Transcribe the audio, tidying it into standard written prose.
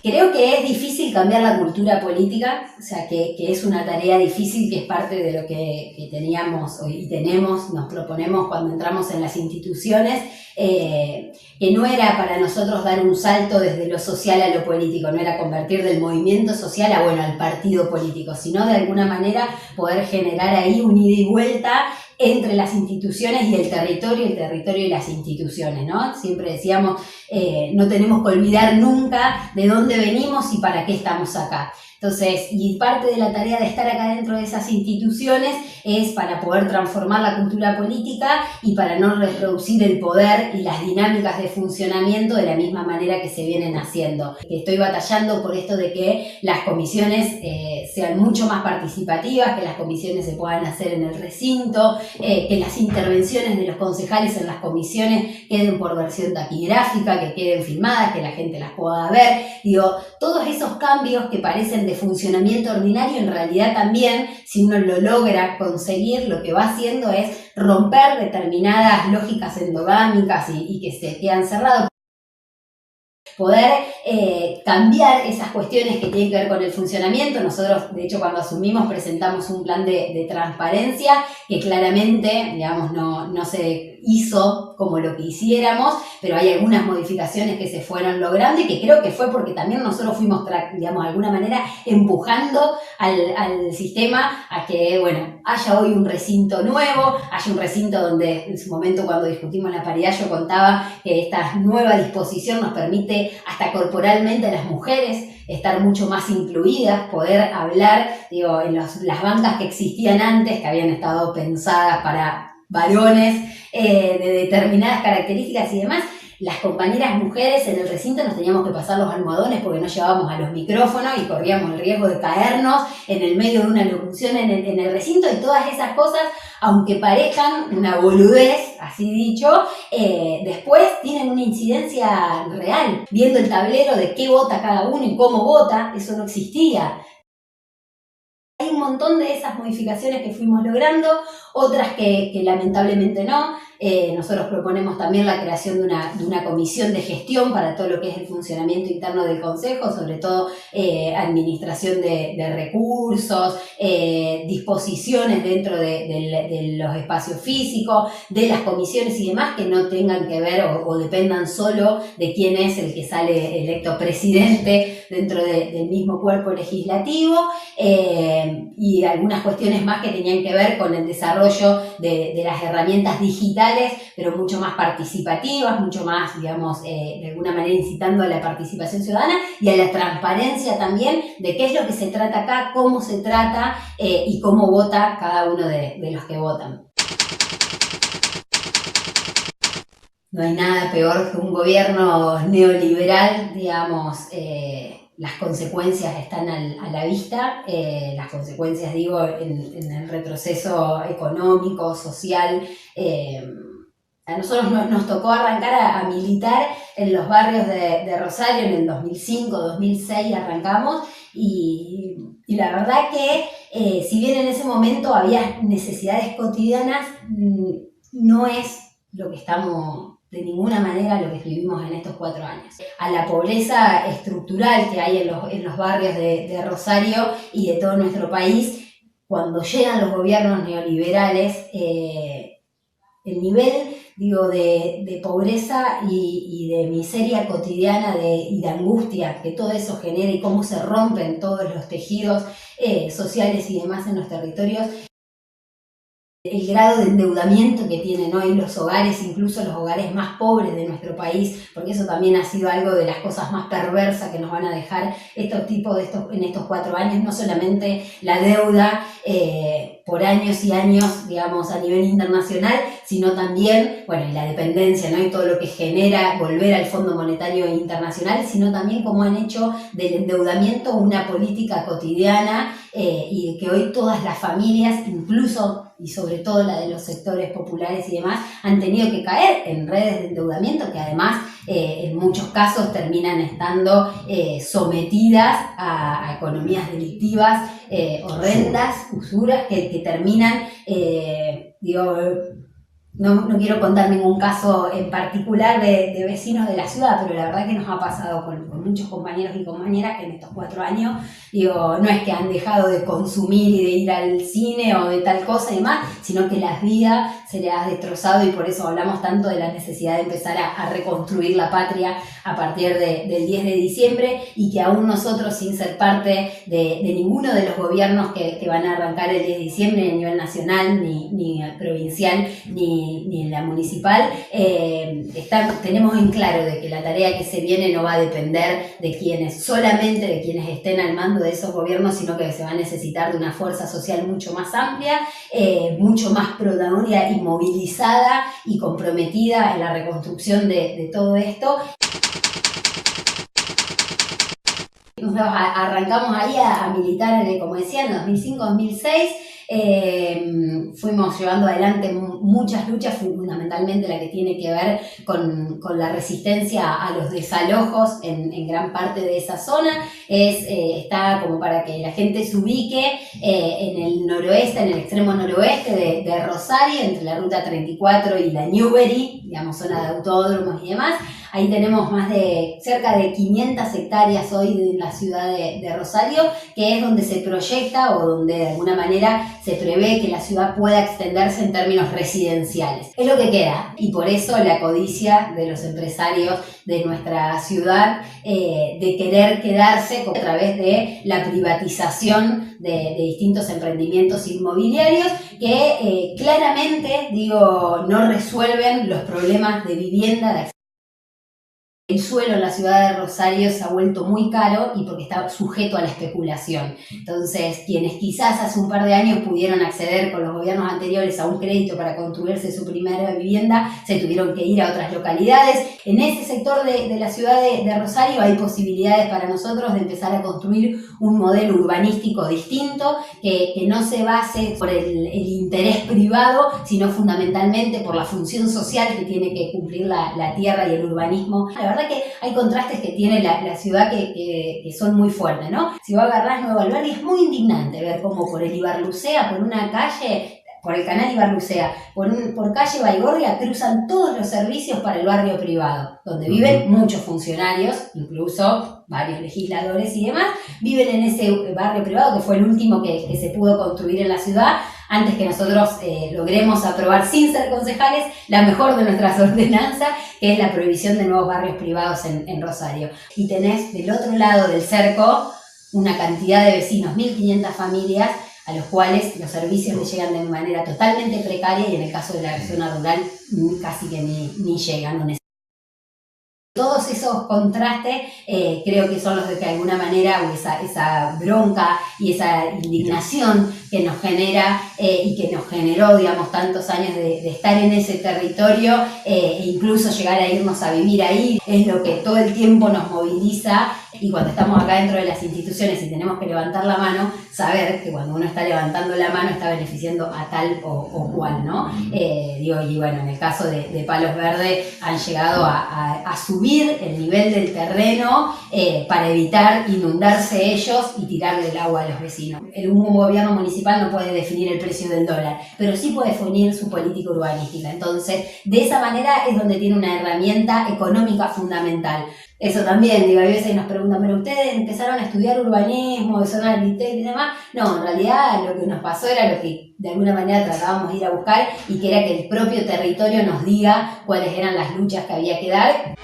Creo que es difícil cambiar la cultura política, o sea, que es una tarea difícil, que es parte de lo que teníamos y tenemos, nos proponemos cuando entramos en las instituciones, que no era para nosotros dar un salto desde lo social a lo político, no era convertir del movimiento social a, bueno, al partido político, sino de alguna manera poder generar ahí un ida y vuelta entre las instituciones y el territorio y las instituciones, ¿no? Siempre decíamos, no tenemos que olvidar nunca de dónde venimos y para qué estamos acá. Entonces, y parte de la tarea de estar acá dentro de esas instituciones es para poder transformar la cultura política y para no reproducir el poder y las dinámicas de funcionamiento de la misma manera que se vienen haciendo. Estoy batallando por esto de que las comisiones sean mucho más participativas, que las comisiones se puedan hacer en el recinto, que las intervenciones de los concejales en las comisiones queden por versión taquigráfica, que queden filmadas, que la gente las pueda ver. Digo, todos esos cambios que parecen de funcionamiento ordinario, en realidad también, si uno lo logra conseguir, lo que va haciendo es romper determinadas lógicas endogámicas y que se quedan cerrados. Poder cambiar esas cuestiones que tienen que ver con el funcionamiento. Nosotros, de hecho, cuando asumimos presentamos un plan de transparencia que claramente, digamos, no se hizo como lo que hiciéramos, pero hay algunas modificaciones que se fueron logrando y que creo que fue porque también nosotros fuimos, digamos, de alguna manera empujando al sistema a que, bueno, haya hoy un recinto nuevo, haya un recinto donde en su momento cuando discutimos la paridad yo contaba que esta nueva disposición nos permite hasta corporalmente a las mujeres estar mucho más incluidas, poder hablar, digo, en las bancas que existían antes, que habían estado pensadas para varones de determinadas características y demás. Las compañeras mujeres en el recinto nos teníamos que pasar los almohadones porque no llevábamos a los micrófonos y corríamos el riesgo de caernos en el medio de una locución en el recinto, y todas esas cosas, aunque parezcan una boludez, así dicho, después tienen una incidencia real. Viendo el tablero de qué vota cada uno y cómo vota, eso no existía. Hay un montón de esas modificaciones que fuimos logrando, otras que lamentablemente no. Nosotros proponemos también la creación de una comisión de gestión para todo lo que es el funcionamiento interno del Consejo, sobre todo administración de recursos, disposiciones dentro de los espacios físicos, de las comisiones y demás, que no tengan que ver o dependan solo de quién es el que sale electo presidente dentro del mismo cuerpo legislativo, y algunas cuestiones más que tenían que ver con el desarrollo de las herramientas digitales, pero mucho más participativas, mucho más, digamos, de alguna manera incitando a la participación ciudadana y a la transparencia también de qué es lo que se trata acá, cómo se trata y cómo vota cada uno de los que votan. No hay nada peor que un gobierno neoliberal, digamos, las consecuencias están a la vista, las consecuencias, digo, en el retroceso económico, social. A nosotros nos tocó arrancar a militar en los barrios de Rosario en el 2005, 2006 arrancamos, y la verdad que si bien en ese momento había necesidades cotidianas, no es lo que estamos de ninguna manera lo que vivimos en estos 4 años. A la pobreza estructural que hay en los barrios de Rosario y de todo nuestro país, cuando llegan los gobiernos neoliberales, el nivel, digo, de pobreza y de miseria cotidiana y de angustia que todo eso genera y cómo se rompen todos los tejidos sociales y demás en los territorios. El grado de endeudamiento que tienen hoy los hogares, incluso los hogares más pobres de nuestro país, porque eso también ha sido algo de las cosas más perversas que nos van a dejar en estos 4 años, no solamente la deuda por años y años, digamos, a nivel internacional, sino también, bueno, y la dependencia, ¿no? Y todo lo que genera volver al Fondo Monetario Internacional, sino también cómo han hecho del endeudamiento una política cotidiana, y que hoy todas las familias, incluso y sobre todo la de los sectores populares y demás, han tenido que caer en redes de endeudamiento que además en muchos casos terminan estando sometidas a economías delictivas horrendas, usuras, que terminan, no quiero contar ningún caso en particular de vecinos de la ciudad, pero la verdad que nos ha pasado con muchos compañeros y compañeras que en estos 4 años, digo, no es que han dejado de consumir y de ir al cine o de tal cosa y demás, sino que las vidas se les ha destrozado, y por eso hablamos tanto de la necesidad de empezar a reconstruir la patria a partir del 10 de diciembre, y que aún nosotros, sin ser parte de ninguno de los gobiernos que van a arrancar el 10 de diciembre, ni a nivel nacional, ni provincial, ni en la municipal, tenemos en claro de que la tarea que se viene no va a depender solamente de quienes estén al mando de esos gobiernos, sino que se va a necesitar de una fuerza social mucho más amplia, mucho más protagonista y movilizada y comprometida en la reconstrucción de todo esto. Nosotros arrancamos ahí a militar, como decía, en 2005-2006. Fuimos llevando adelante muchas luchas, fundamentalmente la que tiene que ver con la resistencia a los desalojos en gran parte de esa zona. Está como para que la gente se ubique en el noroeste, en el extremo noroeste de Rosario, entre la ruta 34 y la Newbery, digamos, zona de autódromos y demás. Ahí tenemos cerca de 500 hectáreas hoy en la ciudad de Rosario, que es donde se proyecta o donde de alguna manera se prevé que la ciudad pueda extenderse en términos residenciales. Es lo que queda, y por eso la codicia de los empresarios de nuestra ciudad de querer quedarse a través de la privatización de distintos emprendimientos inmobiliarios que claramente, no resuelven los problemas de vivienda, el suelo en la ciudad de Rosario se ha vuelto muy caro y porque está sujeto a la especulación. Entonces, quienes quizás hace un par de años pudieron acceder con los gobiernos anteriores a un crédito para construirse su primera vivienda, se tuvieron que ir a otras localidades. En ese sector de la ciudad de Rosario hay posibilidades para nosotros de empezar a construir un modelo urbanístico distinto que no se base por el interés privado, sino fundamentalmente por la función social que tiene que cumplir la tierra y el urbanismo. La verdad que hay contrastes que tiene la ciudad que son muy fuertes, ¿no? Si vos agarrás Nuevo Alberdi, es muy indignante ver cómo por el Ibarlucea, por una calle, por el canal Ibarlucea, por calle Baigorria, cruzan todos los servicios para el barrio privado, donde viven muchos funcionarios, incluso varios legisladores y demás, viven en ese barrio privado que fue el último que se pudo construir en la ciudad, antes que nosotros logremos aprobar, sin ser concejales, la mejor de nuestras ordenanzas, que es la prohibición de nuevos barrios privados en Rosario. Y tenés del otro lado del cerco una cantidad de vecinos, 1.500 familias, a los cuales los servicios les llegan de manera totalmente precaria, y en el caso de la zona rural casi que ni llegan. Todos esos contrastes creo que son los de que de alguna manera, o esa bronca y esa indignación que nos genera y que nos generó, tantos años de estar en ese territorio e incluso llegar a irnos a vivir ahí, es lo que todo el tiempo nos moviliza. Y cuando estamos acá dentro de las instituciones y tenemos que levantar la mano, saber que cuando uno está levantando la mano está beneficiando a tal o cual, ¿no? Y bueno, en el caso de Palos Verdes han llegado a subir el nivel del terreno para evitar inundarse ellos y tirarle el agua a los vecinos. Un gobierno municipal no puede definir el precio del dólar, pero sí puede definir su política urbanística. Entonces, de esa manera es donde tiene una herramienta económica fundamental. Eso también, hay veces nos preguntan, ¿pero ustedes empezaron a estudiar urbanismo, zona arquitecto y demás? No, en realidad lo que nos pasó era lo que de alguna manera tratábamos de ir a buscar, y que era que el propio territorio nos diga cuáles eran las luchas que había que dar.